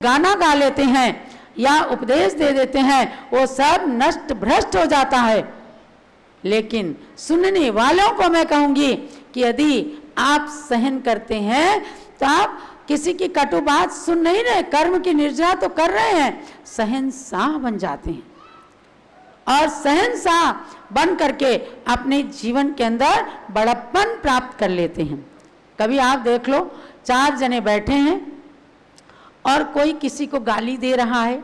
गाना गा लेते हैं या उपदेश दे देते हैं, वो सब नष्ट भ्रष्ट हो जाता है। लेकिन सुनने वालों को मैं कहूंगी कि यदि आप सहन करते हैं तो आप किसी की कटु बात सुन नहीं रहे, कर्म की निर्जरा तो कर रहे हैं, सहनशाह बन जाते हैं और सहनशाह बन करके अपने जीवन के अंदर बड़प्पन प्राप्त कर लेते हैं। कभी आप देख लो, 4 जने बैठे हैं और कोई किसी को गाली दे रहा है,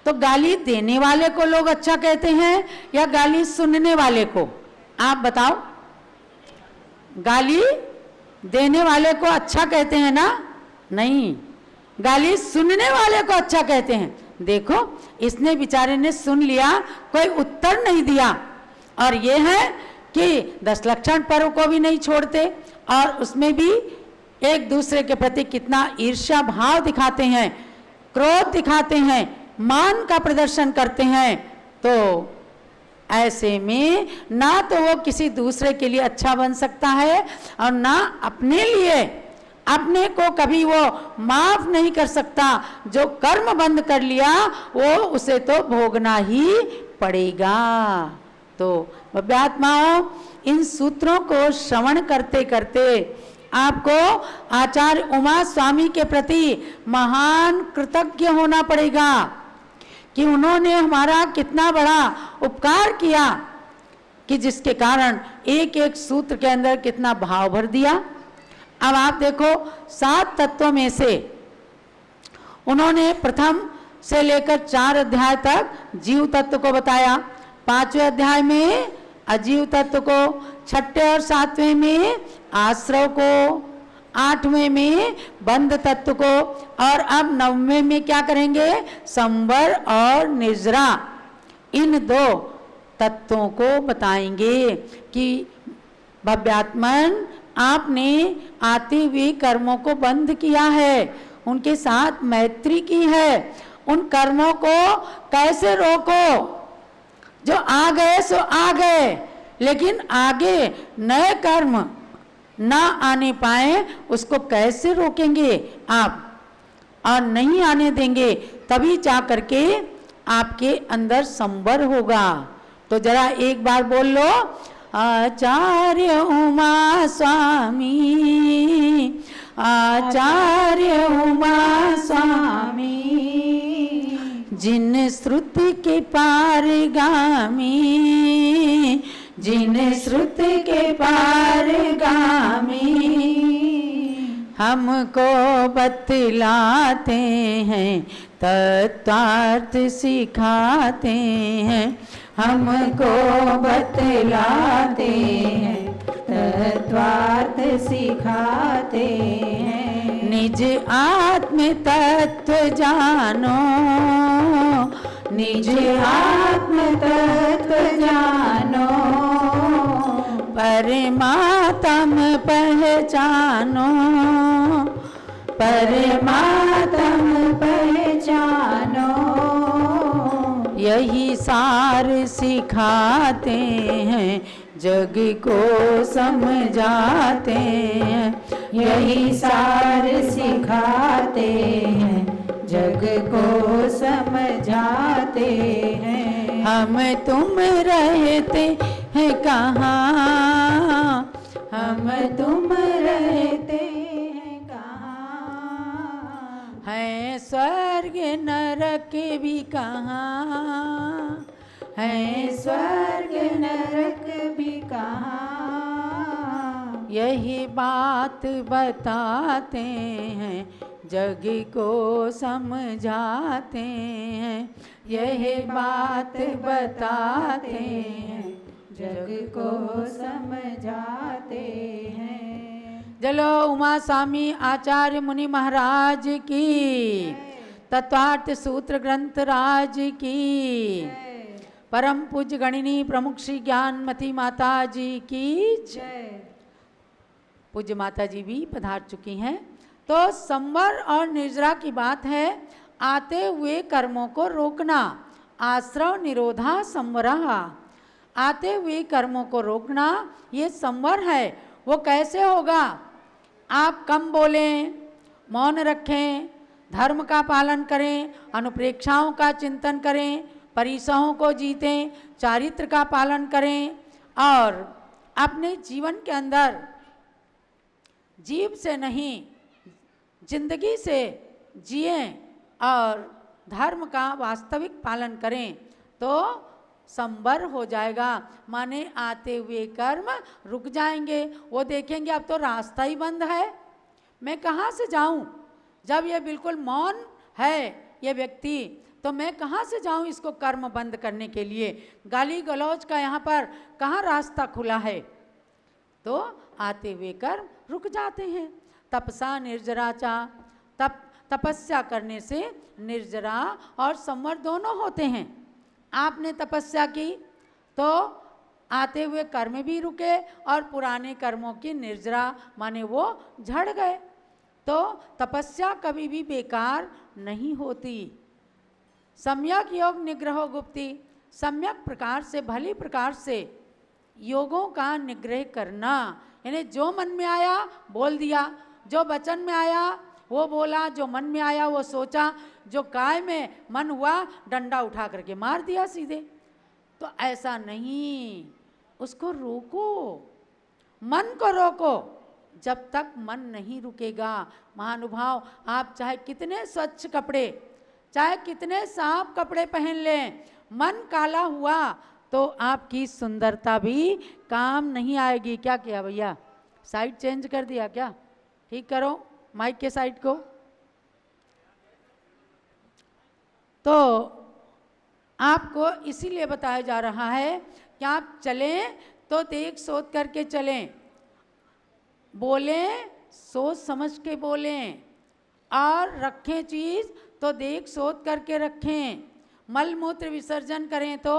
तो गाली देने वाले को लोग अच्छा कहते हैं या गाली सुनने वाले को? आप बताओ। गाली देने वाले को अच्छा कहते हैं ना? नहीं, गाली सुनने वाले को अच्छा कहते हैं। देखो, इसने बेचारे ने सुन लिया, कोई उत्तर नहीं दिया, और ये है कि 10 लक्षण पर्व को भी नहीं छोड़ते और उसमें भी एक दूसरे के प्रति कितना ईर्ष्या भाव दिखाते हैं, क्रोध दिखाते हैं, मान का प्रदर्शन करते हैं। तो ऐसे में ना तो वो किसी दूसरे के लिए अच्छा बन सकता है और ना अपने लिए, अपने को कभी वो माफ नहीं कर सकता। जो कर्म बंद कर लिया वो उसे तो भोगना ही पड़ेगा। तो भव्यात्माओं, इन सूत्रों को श्रवण करते करते आपको आचार्य उमा स्वामी के प्रति महान कृतज्ञ होना पड़ेगा कि उन्होंने हमारा कितना बड़ा उपकार किया, कि जिसके कारण एक एक सूत्र के अंदर कितना भाव भर दिया। अब आप देखो, 7 तत्वों में से उन्होंने प्रथम से लेकर 4 अध्याय तक जीव तत्व को बताया, 5वें अध्याय में अजीव तत्व को, 6ठे और 7वें में आश्रव को, 8वें में बंध तत्व को, और अब 9वें में क्या करेंगे? संवर और निर्जरा, इन 2 तत्वों को बताएंगे कि भव्यात्मन आपने आते हुए कर्मों को बंद किया है, उनके साथ मैत्री की है, उन कर्मों को कैसे रोको? जो आ गए सो आ गए, लेकिन आगे नए कर्म ना आने पाए उसको कैसे रोकेंगे आप? और नहीं आने देंगे तभी जा करके आपके अंदर संवर होगा। तो जरा एक बार बोल लो, आचार्य उमा स्वामी, आचार्य उमा स्वामी, जिन श्रुति के पारगामी, जिन श्रुति के पारगामी, हमको बतलाते हैं, तत्वार्थ सिखाते हैं, हमको बतलाते हैं, तत्वार्थ सिखाते हैं। निज आत्म तत्व जानो, निज आत्म तत्व जानो, परमात्म पहचानो, परमात्म पहचानो, यही सार सिखाते हैं, जग को समझाते हैं, यही सार सिखाते हैं, जग को समझाते हैं। हम तुम रहते हैं कहाँ, हम तुम रहते हैं कहाँ, है स्वर्ग नरक भी कहाँ, है स्वर्ग नरक भी कहाँ, यही बात बताते हैं, जग को समझाते हैं, यही बात बताते हैं, जग को समझाते हैं। चलो उमा स्वामी आचार्य मुनि महाराज की, तत्वार्थ सूत्र ग्रंथ राज की, परम पूज्य गणिनी प्रमुख श्री ज्ञानमती माता जी की जय। पूज्य माता जी भी पधार चुकी हैं। तो संवर और निर्जरा की बात है, आते हुए कर्मों को रोकना, आश्रव निरोधा संवरहा, आते हुए कर्मों को रोकना ये संवर है। वो कैसे होगा? आप कम बोलें, मौन रखें, धर्म का पालन करें, अनुप्रेक्षाओं का चिंतन करें, परिसहों को जीतें, चारित्र का पालन करें और अपने जीवन के अंदर जीव से नहीं जिंदगी से जिएं और धर्म का वास्तविक पालन करें तो संबर हो जाएगा। माने आते हुए कर्म रुक जाएंगे। वो देखेंगे अब तो रास्ता ही बंद है, मैं कहाँ से जाऊं? जब ये बिल्कुल मौन है ये व्यक्ति, तो मैं कहाँ से जाऊं इसको कर्म बंद करने के लिए? गाली गलौज का यहाँ पर कहाँ रास्ता खुला है? तो आते हुए कर्म रुक जाते हैं। तपसा निर्जराचा, तपस्या करने से निर्जरा और संवर दोनों होते हैं। आपने तपस्या की तो आते हुए कर्म भी रुके और पुराने कर्मों की निर्जरा माने वो झड़ गए। तो तपस्या कभी भी बेकार नहीं होती। सम्यक योग निग्रह गुप्ति, सम्यक प्रकार से भली प्रकार से योगों का निग्रह करना, यानी जो मन में आया बोल दिया, जो वचन में आया वो बोला, जो मन में आया वो सोचा, जो काय में मन हुआ डंडा उठा करके मार दिया सीधे। तो ऐसा नहीं, उसको रोको, मन को रोको। जब तक मन नहीं रुकेगा, महानुभाव, आप चाहे कितने स्वच्छ कपड़े, चाहे कितने साफ कपड़े पहन लें, मन काला हुआ तो आपकी सुंदरता भी काम नहीं आएगी। क्या किया भैया? साइड चेंज कर दिया क्या? ठीक करो माइक के साइड को। तो आपको इसीलिए बताया जा रहा है कि आप चलें तो देख सोच करके चलें, बोलें सोच समझ के बोलें, और रखें चीज़ तो देख सोच करके रखें। मल मूत्र विसर्जन करें तो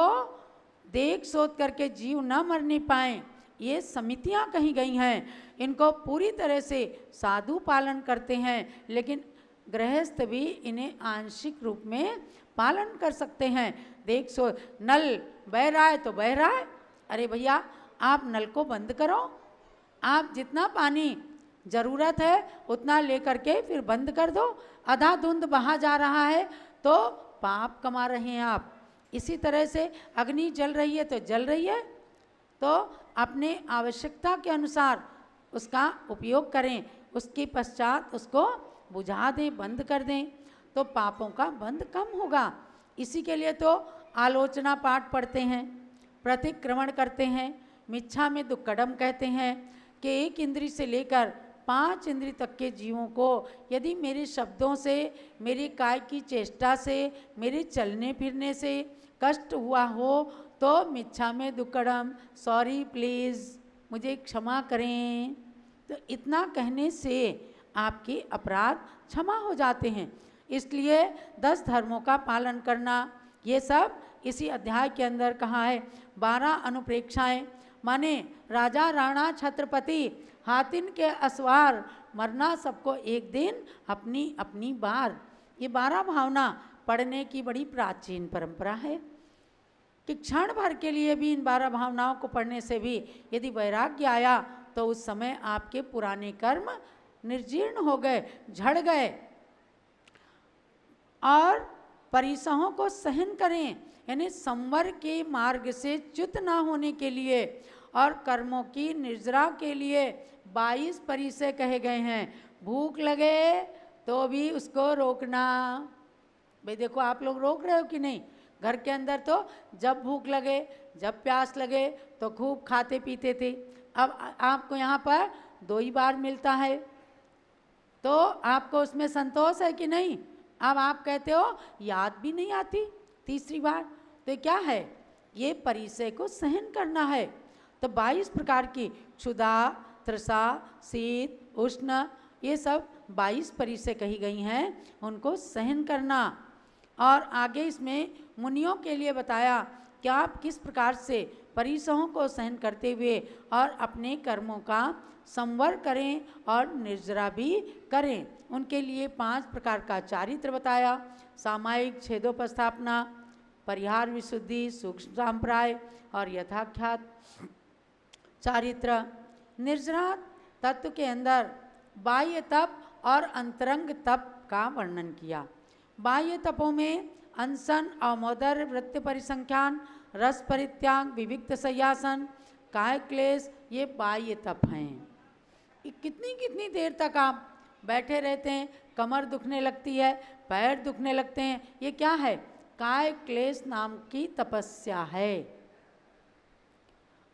देख सोच करके जीव न मरने पाएँ। ये समितियां कही गई हैं, इनको पूरी तरह से साधु पालन करते हैं, लेकिन गृहस्थ भी इन्हें आंशिक रूप में पालन कर सकते हैं। देख सो नल बह रहा है तो बह रहा है, अरे भैया आप नल को बंद करो, आप जितना पानी ज़रूरत है उतना लेकर के फिर बंद कर दो। आधा धुंध बहा जा रहा है तो पाप कमा रहे हैं आप। इसी तरह से अग्नि जल रही है तो जल रही है, तो अपने आवश्यकता के अनुसार उसका उपयोग करें, उसके पश्चात उसको बुझा दें, बंद कर दें, तो पापों का बंध कम होगा। इसी के लिए तो आलोचना पाठ पढ़ते हैं, प्रतिक्रमण करते हैं, मिच्छा में दुक्कडम कहते हैं कि एक इंद्री से लेकर 5 इंद्री तक के जीवों को यदि मेरे शब्दों से, मेरे काय की चेष्टा से, मेरे चलने फिरने से कष्ट हुआ हो तो मिच्छा में दुक्कडम, सॉरी प्लीज़, मुझे क्षमा करें। तो इतना कहने से आपके अपराध क्षमा हो जाते हैं। इसलिए 10 धर्मों का पालन करना, ये सब इसी अध्याय के अंदर कहा है। 12 अनुप्रेक्षाएं माने राजा राणा छत्रपति हातिन के असवार, मरना सबको एक दिन अपनी अपनी बार। ये 12 भावना पढ़ने की बड़ी प्राचीन परंपरा है कि क्षण भर के लिए भी इन 12 भावनाओं को पढ़ने से भी यदि वैराग्य आया तो उस समय आपके पुराने कर्म निर्जीर्ण हो गए, झड़ गए। और परिसहों को सहन करें, यानी संवर के मार्ग से च्युत ना होने के लिए और कर्मों की निर्जरा के लिए 22 परिसय कहे गए हैं। भूख लगे तो भी उसको रोकना। भाई देखो आप लोग रोक रहे हो कि नहीं? घर के अंदर तो जब भूख लगे, जब प्यास लगे तो खूब खाते पीते थे। अब आपको यहाँ पर 2 ही बार मिलता है, तो आपको उसमें संतोष है कि नहीं? अब आप कहते हो याद भी नहीं आती तीसरी बार, तो क्या है? ये परिसय को सहन करना है। तो 22 प्रकार की क्षुधा, तृषा, शीत, उष्ण, ये सब 22 परिसय कही गई हैं, उनको सहन करना। और आगे इसमें मुनियों के लिए बताया कि आप किस प्रकार से परिसहों को सहन करते हुए और अपने कर्मों का संवर करें और निर्जरा भी करें। उनके लिए 5 प्रकार का चारित्र बताया। सामायिक छेदोपस्थापना, परिहार विशुद्धि, सूक्ष्म संप्राय और यथाख्यात चारित्र। निर्जरा तत्व के अंदर बाह्य तप और अंतरंग तप का वर्णन किया। बाह्य तपों में अनशन, अमोदर, वृत्ति परिसंख्यान, रस परित्याग, विविक्त शय्यासन, काय क्लेश, ये बाह्य तप हैं। कितनी कितनी देर तक आप बैठे रहते हैं, कमर दुखने लगती है, पैर दुखने लगते हैं, ये क्या है? काय क्लेश नाम की तपस्या है।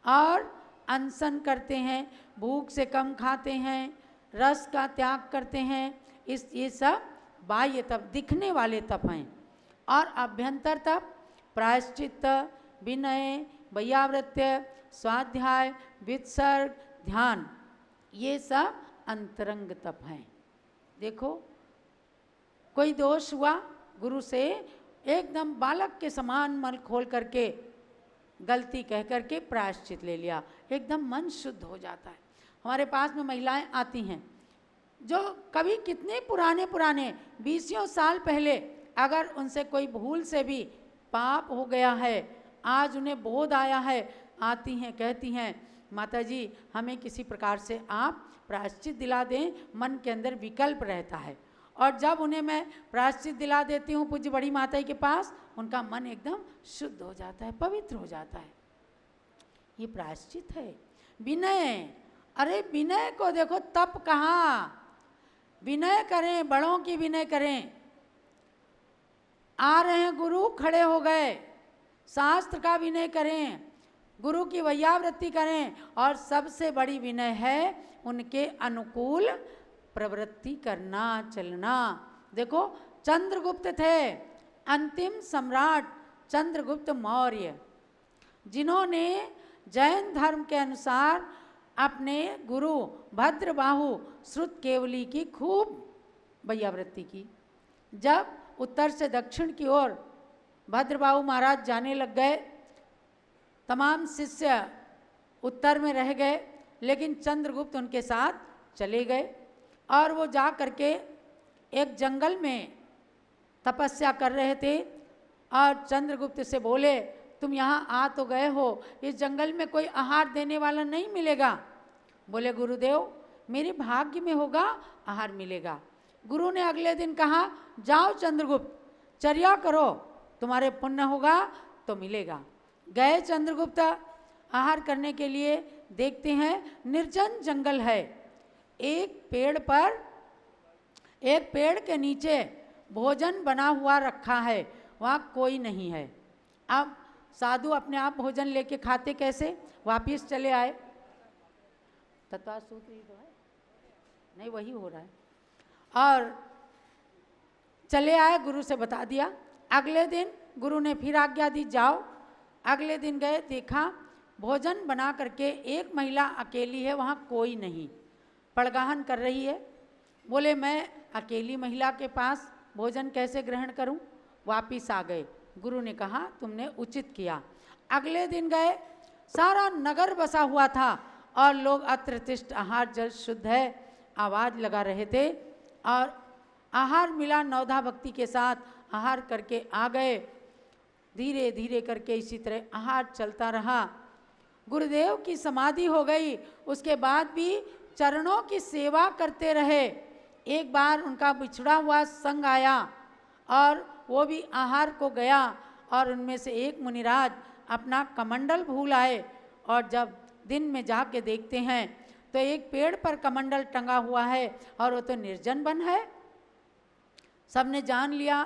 और अनशन करते हैं, भूख से कम खाते हैं, रस का त्याग करते हैं, ये सब बाह्य तप, दिखने वाले तप हैं। और अभ्यंतर तप प्रायश्चित, विनय, वैयावृत्य, स्वाध्याय, वित्सर्ग, ध्यान, ये सब अंतरंग तप हैं। देखो कोई दोष हुआ, गुरु से एकदम बालक के समान मन खोल करके गलती कह करके प्रायश्चित ले लिया, एकदम मन शुद्ध हो जाता है। हमारे पास में महिलाएं आती हैं जो कभी कितने पुराने 20 साल पहले अगर उनसे कोई भूल से भी पाप हो गया है, आज उन्हें बोध आया है, आती हैं, कहती हैं माता जी हमें किसी प्रकार से आप प्रायश्चित दिला दें, मन के अंदर विकल्प रहता है। और जब उन्हें मैं प्रायश्चित दिला देती हूँ पूज्य बड़ी माता के पास, उनका मन एकदम शुद्ध हो जाता है, पवित्र हो जाता है। ये प्रायश्चित है। विनय, अरे विनय को देखो, तप कहाँ, विनय करें, बड़ों की विनय करें। आ रहे हैं गुरु, खड़े हो गए, शास्त्र का विनय करें, गुरु की वैयावृत्ति करें। और सबसे बड़ी विनय है उनके अनुकूल प्रवृत्ति करना, चलना। देखो चंद्रगुप्त थे, अंतिम सम्राट चंद्रगुप्त मौर्य, जिन्होंने जैन धर्म के अनुसार अपने गुरु भद्रबाहु श्रुत केवली की खूब वैयावृत्ति की। जब उत्तर से दक्षिण की ओर भद्रबाहु महाराज जाने लग गए, तमाम शिष्य उत्तर में रह गए, लेकिन चंद्रगुप्त उनके साथ चले गए। और वो जा करके एक जंगल में तपस्या कर रहे थे। और चंद्रगुप्त से बोले, तुम यहाँ आ तो गए हो, इस जंगल में कोई आहार देने वाला नहीं मिलेगा? बोले गुरुदेव मेरे भाग्य में होगा, आहार मिलेगा। गुरु ने अगले दिन कहा, जाओ चंद्रगुप्त, चर्या करो, तुम्हारे पुण्य होगा तो मिलेगा। गए चंद्रगुप्त आहार करने के लिए, देखते हैं निर्जन जंगल है, एक पेड़ के नीचे भोजन बना हुआ रखा है, वहाँ कोई नहीं है। अब साधु अपने आप भोजन लेके खाते कैसे? वापिस चले आए। तत्वासूत्र ही तो है, नहीं वही हो रहा है। और चले आए, गुरु से बता दिया। अगले दिन गुरु ने फिर आज्ञा दी, जाओ। अगले दिन गए, देखा भोजन बना करके एक महिला अकेली है, वहाँ कोई नहीं, पड़गाहन कर रही है। बोले मैं अकेली महिला के पास भोजन कैसे ग्रहण करूं? वापिस आ गए। गुरु ने कहा तुमने उचित किया। अगले दिन गए, सारा नगर बसा हुआ था और लोग अत्र तिष्ठ आहार जल शुद्ध है आवाज़ लगा रहे थे। और आहार मिला, नवधा भक्ति के साथ आहार करके आ गए। धीरे धीरे करके इसी तरह आहार चलता रहा। गुरुदेव की समाधि हो गई, उसके बाद भी चरणों की सेवा करते रहे। एक बार उनका बिछड़ा हुआ संग आया और वो भी आहार को गया, और उनमें से एक मुनिराज अपना कमंडल भूल आए। और जब दिन में जाके देखते हैं तो एक पेड़ पर कमंडल टंगा हुआ है और वो तो निर्जन वन है। सबने जान लिया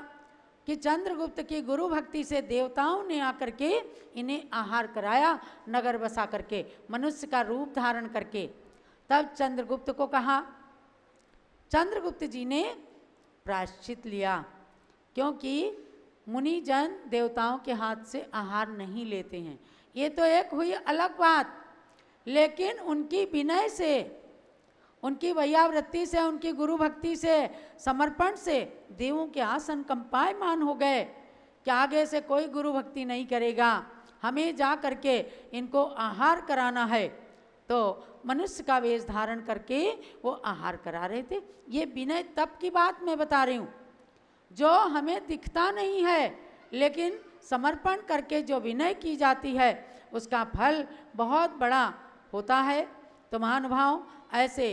कि चंद्रगुप्त की गुरु भक्ति से देवताओं ने आकर के इन्हें आहार कराया, नगर बसा करके, मनुष्य का रूप धारण करके। तब चंद्रगुप्त को कहा, चंद्रगुप्त जी ने प्रायश्चित लिया, क्योंकि मुनि जन देवताओं के हाथ से आहार नहीं लेते हैं। ये तो एक हुई अलग बात, लेकिन उनकी विनय से, उनकी वैयावृत्ति से, उनकी गुरु भक्ति से, समर्पण से देवों के आसन कंपायमान हो गए कि आगे से कोई गुरु भक्ति नहीं करेगा, हमें जा करके इनको आहार कराना है। तो मनुष्य का वेश धारण करके वो आहार करा रहे थे। ये विनय तप की बात मैं बता रही हूँ, जो हमें दिखता नहीं है, लेकिन समर्पण करके जो विनय की जाती है उसका फल बहुत बड़ा होता है। तो महानुभाव, ऐसे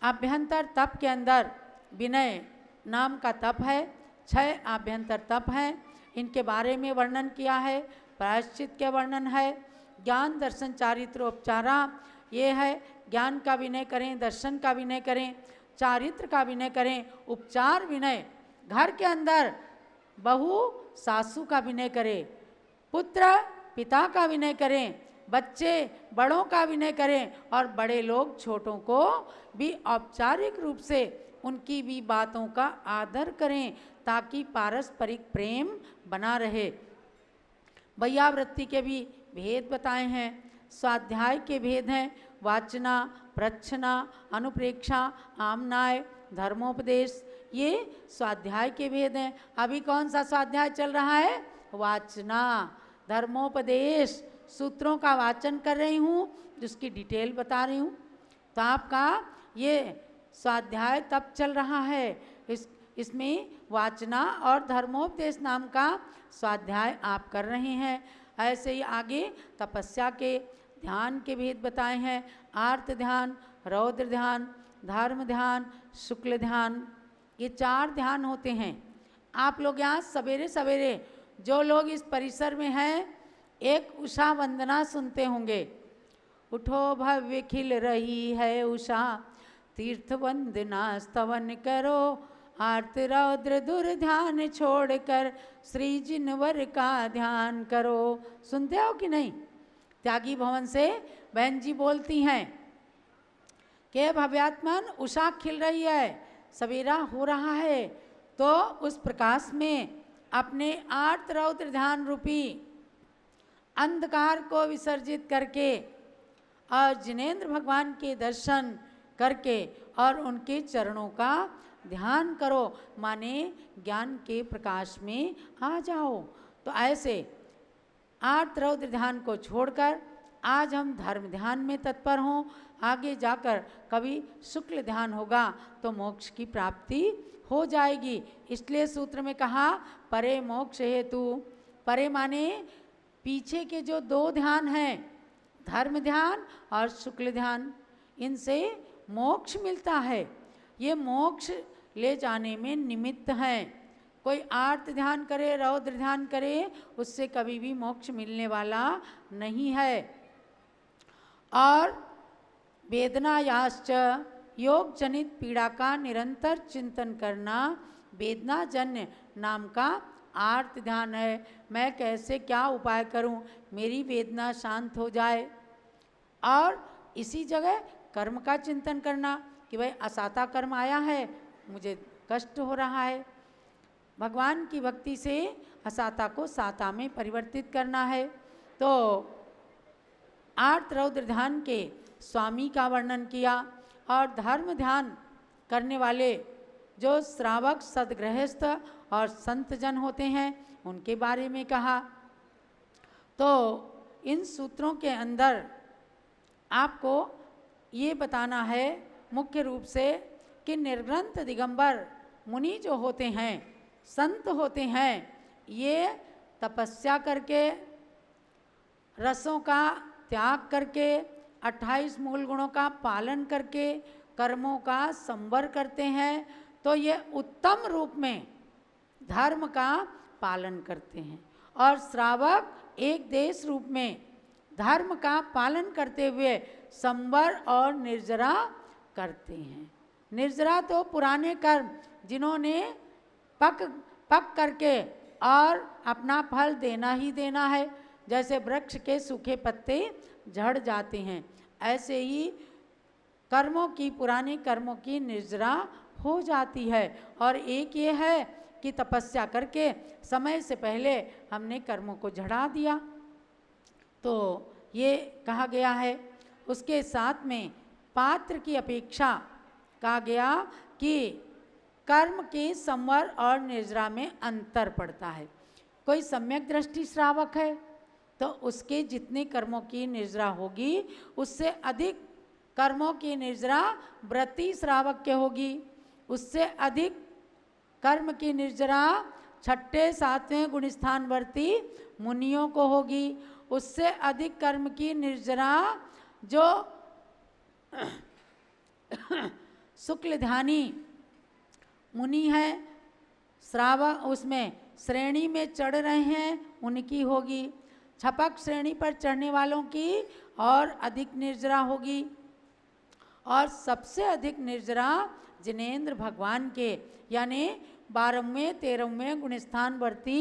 आभ्यंतर तप के अंदर विनय नाम का तप है। 6 आभ्यंतर तप हैं, इनके बारे में वर्णन किया है। प्रायश्चित के वर्णन है। ज्ञान दर्शन चारित्र उपचारा, ये है ज्ञान का विनय करें, दर्शन का विनय करें, चारित्र का विनय करें, उपचार विनय, घर के अंदर बहू सासू का विनय करे, पुत्र पिता का विनय करें, बच्चे बड़ों का विनय करें और बड़े लोग छोटों को भी औपचारिक रूप से उनकी भी बातों का आदर करें ताकि पारस्परिक प्रेम बना रहे। वैयावृत्ति के भी भेद बताए हैं। स्वाध्याय के भेद हैं वाचना, प्रच्छना, अनुप्रेक्षा, आमनाय, धर्मोपदेश, ये स्वाध्याय के भेद हैं। अभी कौन सा स्वाध्याय चल रहा है? वाचना। धर्मोपदेश, सूत्रों का वाचन कर रही हूँ, जिसकी डिटेल बता रही हूँ। तो आपका ये स्वाध्याय तब चल रहा है, इसमें वाचना और धर्मोपदेश नाम का स्वाध्याय आप कर रहे हैं। ऐसे ही आगे तपस्या के ध्यान के भेद बताए हैं। आर्त ध्यान, रौद्र ध्यान, धर्म ध्यान, शुक्ल ध्यान, ये 4 ध्यान होते हैं। आप लोग यहाँ सवेरे सवेरे जो लोग इस परिसर में हैं, एक उषा वंदना सुनते होंगे। उठो भव्य खिल रही है उषा, तीर्थ वंदना स्तवन करो, आर्त रौद्र दुर ध्यान छोड़कर श्री जिनवर का ध्यान करो। सुनते हो कि नहीं? त्यागी भवन से बहन जी बोलती हैं कि भव्यात्मन उषा खिल रही है, सवेरा हो रहा है, तो उस प्रकाश में अपने आर्त रौद्र ध्यान रूपी अंधकार को विसर्जित करके और जिनेंद्र भगवान के दर्शन करके और उनके चरणों का ध्यान करो, माने ज्ञान के प्रकाश में आ जाओ। तो ऐसे आर्त रौद्र ध्यान को छोड़कर आज हम धर्म ध्यान में तत्पर हों। आगे जाकर कभी शुक्ल ध्यान होगा तो मोक्ष की प्राप्ति हो जाएगी। इसलिए सूत्र में कहा परे मोक्ष हेतु। परे माने पीछे के जो 2 ध्यान हैं, धर्म ध्यान और शुक्ल ध्यान, इनसे मोक्ष मिलता है। ये मोक्ष ले जाने में निमित्त हैं। कोई आर्त ध्यान करे, रौद्र ध्यान करे, उससे कभी भी मोक्ष मिलने वाला नहीं है। और वेदनायाश्च, योग जनित पीड़ा का निरंतर चिंतन करना वेदनाजन्य नाम का आर्त ध्यान है। मैं कैसे क्या उपाय करूं, मेरी वेदना शांत हो जाए। और इसी जगह कर्म का चिंतन करना कि भाई असाता कर्म आया है, मुझे कष्ट हो रहा है, भगवान की भक्ति से असाता को साता में परिवर्तित करना है। तो आर्त रौद्र ध्यान के स्वामी का वर्णन किया और धर्म ध्यान करने वाले जो श्रावक, सदगृहस्थ और संत जन होते हैं उनके बारे में कहा। तो इन सूत्रों के अंदर आपको ये बताना है मुख्य रूप से कि निर्ग्रंथ दिगंबर मुनि जो होते हैं, संत होते हैं, ये तपस्या करके, रसों का त्याग करके, 28 मूल गुणों का पालन करके, कर्मों का संवर करते हैं। तो ये उत्तम रूप में धर्म का पालन करते हैं। और श्रावक एक देश रूप में धर्म का पालन करते हुए संवर और निर्जरा करते हैं। निर्जरा तो पुराने कर्म जिन्होंने पक करके और अपना फल देना ही देना है, जैसे वृक्ष के सूखे पत्ते झड़ जाते हैं, ऐसे ही कर्मों की, पुराने कर्मों की निर्जरा हो जाती है। और एक ये है कि तपस्या करके समय से पहले हमने कर्मों को झड़ा दिया, तो ये कहा गया है। उसके साथ में पात्र की अपेक्षा कहा गया कि कर्म के संवर और निर्जरा में अंतर पड़ता है। कोई सम्यक दृष्टि श्रावक है तो उसके जितने कर्मों की निर्जरा होगी उससे अधिक कर्मों की निर्जरा व्रती श्रावक के होगी, उससे अधिक कर्म की निर्जरा 6ठे 7वें गुणस्थान वर्ती मुनियों को होगी, उससे अधिक कर्म की निर्जरा जो शुक्ल ध्यानी मुनि है, श्रावक उसमें श्रेणी में चढ़ रहे हैं उनकी होगी, छपक श्रेणी पर चढ़ने वालों की और अधिक निर्जरा होगी, और सबसे अधिक निर्जरा जिनेंद्र भगवान के यानी 12वें 13वें गुणस्थान वर्ती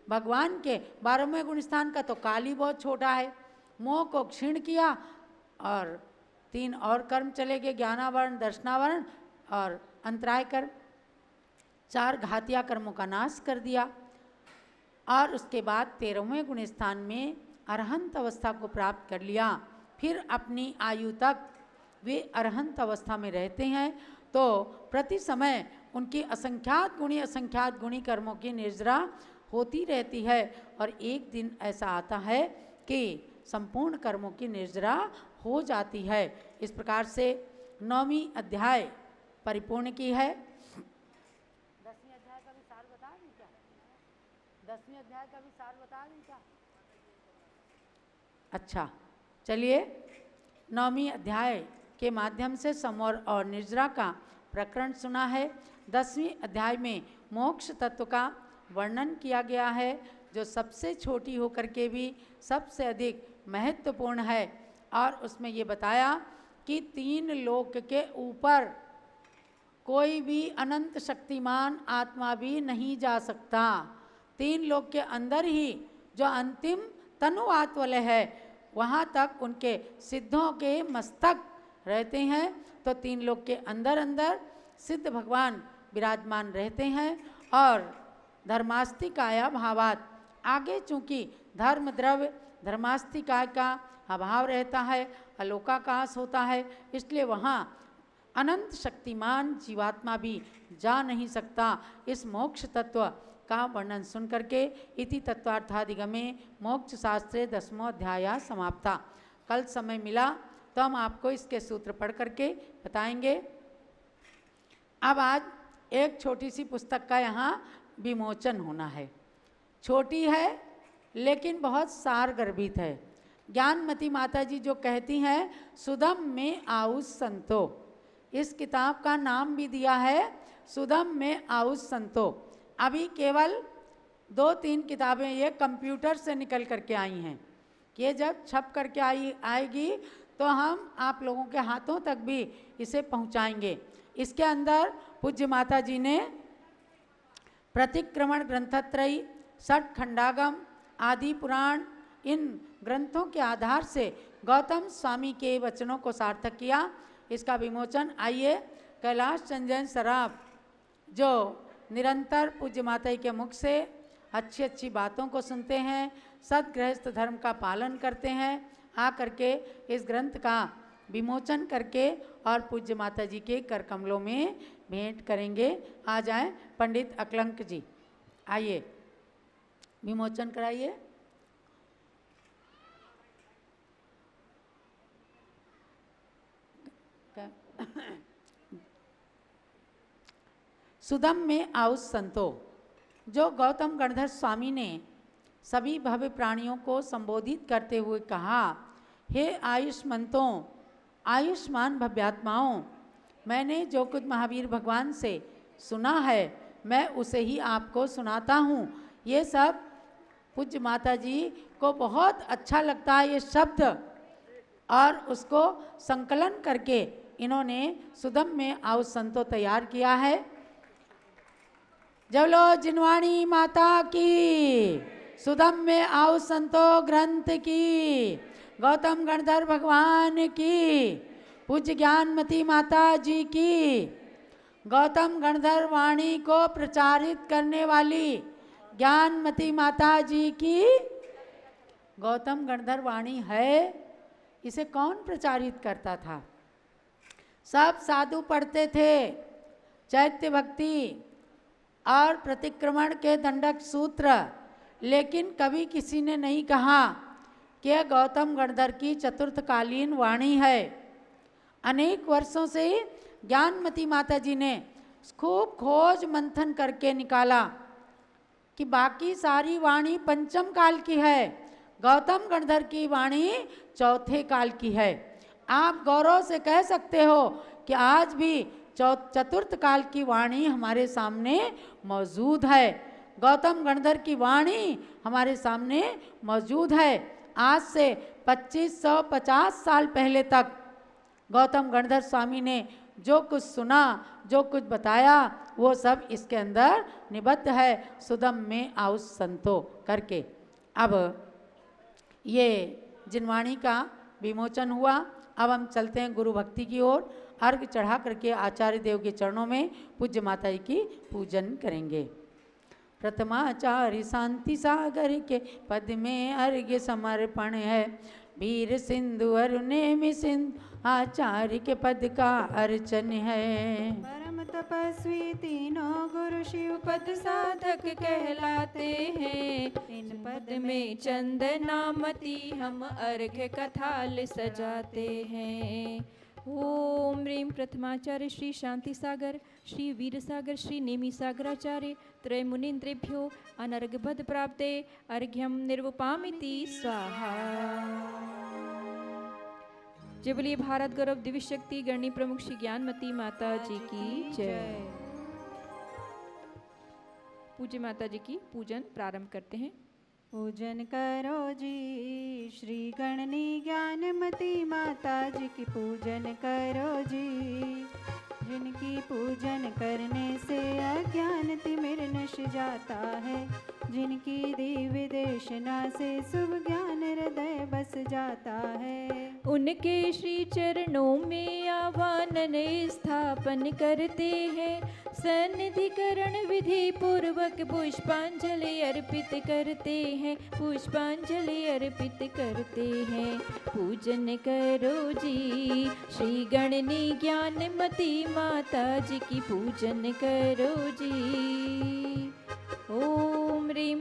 भगवान के। 12वें गुणस्थान का तो काल ही बहुत छोटा है, मोह को क्षीण किया और 3 और कर्म चले गए, ज्ञानावरण, दर्शनावरण और अंतराय कर्म, 4 घातिया कर्मों का नाश कर दिया। और उसके बाद 13वें गुणस्थान में अरहंत अवस्था को प्राप्त कर लिया। फिर अपनी आयु तक वे अरहंत अवस्था में रहते हैं, तो प्रति समय उनकी असंख्यात गुणी कर्मों की निर्जरा होती रहती है, और एक दिन ऐसा आता है कि संपूर्ण कर्मों की निर्जरा हो जाती है। इस प्रकार से 9वीं अध्याय परिपूर्ण की है। 10वीं अध्याय का भी सार बता दें क्या? 10वीं अध्याय का भी सार बता दें क्या? अच्छा, चलिए 9वीं अध्याय के माध्यम से समौर और निर्जरा का प्रकरण सुना है। 10वीं अध्याय में मोक्ष तत्व का वर्णन किया गया है, जो सबसे छोटी होकर के भी सबसे अधिक महत्वपूर्ण है। और उसमें ये बताया कि 3 लोक के ऊपर कोई भी अनंत शक्तिमान आत्मा भी नहीं जा सकता। 3 लोक के अंदर ही जो अंतिम तनुवात्वलय है, वहाँ तक उनके सिद्धों के मस्तक रहते हैं। तो 3 लोक के अंदर अंदर सिद्ध भगवान विराजमान रहते हैं। और धर्मास्तिकाया भावात, आगे चूँकि धर्म द्रव्य धर्मास्तिकाय का अभाव रहता है, अलोकाकाश होता है, इसलिए वहाँ अनंत शक्तिमान जीवात्मा भी जा नहीं सकता। इस मोक्ष तत्व का वर्णन सुन करके इति तत्वार्थादिगमे मोक्ष शास्त्रे 10वां अध्याय समाप्ता। कल समय मिला तो हम आपको इसके सूत्र पढ़ करके बताएंगे। अब आज एक छोटी सी पुस्तक का यहाँ विमोचन होना है। छोटी है लेकिन बहुत सार गर्भित है। ज्ञानमती माता जी जो कहती हैं सुदम में आउस संतो, इस किताब का नाम भी दिया है सुदम में आउस संतो। अभी केवल 2-3 किताबें ये कंप्यूटर से निकल करके आई हैं। ये जब छप करके आएगी तो हम आप लोगों के हाथों तक भी इसे पहुंचाएंगे। इसके अंदर पूज्य माता जी ने प्रतिक्रमण ग्रंथत्रयी, 6 खंडागम, आदि पुराण, इन ग्रंथों के आधार से गौतम स्वामी के वचनों को सार्थक किया। इसका विमोचन आइए कैलाश चंदन सराफ जो निरंतर पूज्य माता के मुख से अच्छी अच्छी बातों को सुनते हैं, सदगृहस्थ धर्म का पालन करते हैं, आ करके इस ग्रंथ का विमोचन करके और पूज्य माता जी के कर कमलों में भेंट करेंगे। आ जाएं पंडित अकलंक जी, आइए विमोचन कराइए। सुदम में आउस संतो, जो गौतम गणधर स्वामी ने सभी भव्य प्राणियों को संबोधित करते हुए कहा, हे आयुष्मंतों, आयुष्मान भव्यात्माओं, मैंने जो कुछ महावीर भगवान से सुना है मैं उसे ही आपको सुनाता हूँ। ये सब पूज्य माता जी को बहुत अच्छा लगता है ये शब्द, और उसको संकलन करके इन्होंने सुदम में आउस संतो तैयार किया है। जवलो जिनवाणी माता की, सुदम में आउस संतो ग्रंथ की, गौतम गणधर भगवान की, पूज्य ज्ञानमती माता जी की, गौतम गणधर वाणी को प्रचारित करने वाली ज्ञानमती माता जी की। गौतम गणधर वाणी है, इसे कौन प्रचारित करता था? सब साधु पढ़ते थे, चैत्य भक्ति और प्रतिक्रमण के दंडक सूत्र, लेकिन कभी किसी ने नहीं कहा कि गौतम गणधर की चतुर्थकालीन वाणी है। अनेक वर्षों से ज्ञानमती माता जी ने खूब खोज मंथन करके निकाला कि बाकी सारी वाणी पंचम काल की है, गौतम गणधर की वाणी चौथे काल की है। आप गौरव से कह सकते हो कि आज भी चतुर्थ काल की वाणी हमारे सामने मौजूद है। गौतम गणधर की वाणी हमारे सामने मौजूद है। आज से 2550 साल पहले तक गौतम गणधर स्वामी ने जो कुछ सुना, जो कुछ बताया, वो सब इसके अंदर निबद्ध है। सुदम में आउस संतो करके। अब ये जिनवाणी का विमोचन हुआ। अब हम चलते हैं गुरु भक्ति की ओर। अर्घ चढ़ा करके आचार्य देव के चरणों में पूज्य माता जी की पूजन करेंगे। प्रथमाचार्य शांति सागर के पद में अर्घ्य समर्पण है। वीर सिंधु अरुणेमि सिंधु आचार्य के पद का अर्चन है। परम तपस्वी तीनों गुरु शिव पद साधक कहलाते हैं। इन पद में चंदनामती हम अर्घ्य कथाल सजाते हैं। ओम ह्रीं प्रथमाचार्य श्री शांति सागर, श्री वीर सागर, श्री नेमि सागराचार्य त्रय मुनीन्द्रेभ्यो अनर्घ्यपद प्राप्ते अर्घ्यम निर्वपामिति स्वाहा। जय बोलिए भारत गौरव दिव्य शक्ति गणनी प्रमुख श्री ज्ञानमती माता जी की जय। पूज्य माता जी की पूजन प्रारंभ करते हैं। पूजन करो जी श्री गणनी ज्ञानमती माता जी की पूजन करो जी। जिनकी पूजन करने से अज्ञान तिमिर नश जाता है। जिनकी दिव्य देशना से शुभ ज्ञान हृदय बस जाता है। उनके श्री चरणों में आवानन स्थापन करते हैं। सन्निधिकरण विधि पूर्वक पुष्पांजलि अर्पित करते हैं। पुष्पांजलि अर्पित करते हैं। पूजन करो जी श्री गणनी ज्ञानमती माता जी की पूजन करो जी। ओम ह्रीं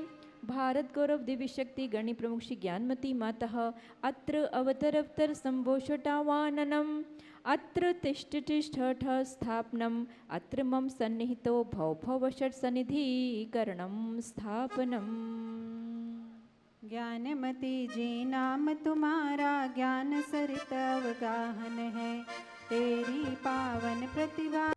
भारत गौरव दिव्य शक्ति गणनी प्रमुख श्री ज्ञानमती माता अत्र अवतरवतर संभोषटावाननम अत्र तिष्ठ तिष्ठ स्थापनम अत्र मम सन्निहितो भव भव षट सन्निधिकरणम स्थापनम। ज्ञानमती जी नाम तुम्हारा ज्ञान सरित अवगाहन है। तेरी पावन प्रतिभा